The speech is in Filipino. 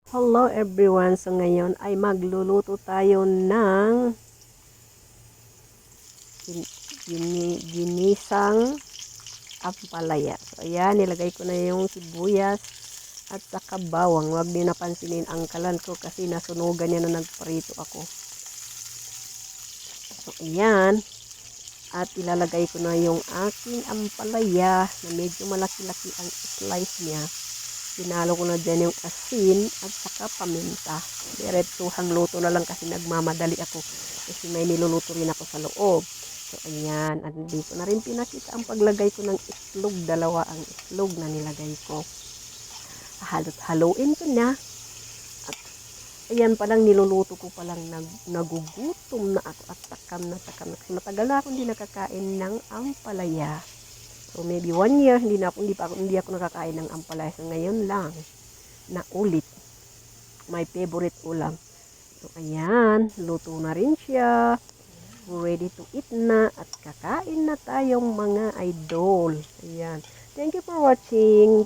Hello everyone! So ngayon ay magluluto tayo ng ginisang ampalaya. So ayan, nilagay ko na yung sibuyas at saka bawang. Huwag niyo napansinin ang kalan ko kasi nasunugan niya na nagparito ako. So ayan, at ilalagay ko na yung aking ampalaya na medyo malaki-laki ang slice niya. Pinalo ko na dyan yung asin at saka paminta. Diretsuhang luto na lang kasi nagmamadali ako. Kasi may niluluto rin ako sa loob. So, ayan. At hindi ko na rin pinakita ang paglagay ko ng itlog. Dalawa ang itlog na nilagay ko. Haluin ko na. At ayan palang niluluto ko palang nagugutom na ako at takam na takam. Matagal na ako hindi nakakain ng ampalaya. So maybe 1 year hindi ako nakakain ng ampalaya. So ngayon lang na ulit my favorite ulam. So ayan, luto na rin siya. Ready to eat na at kakain na tayong mga idol. Ayan. Thank you for watching.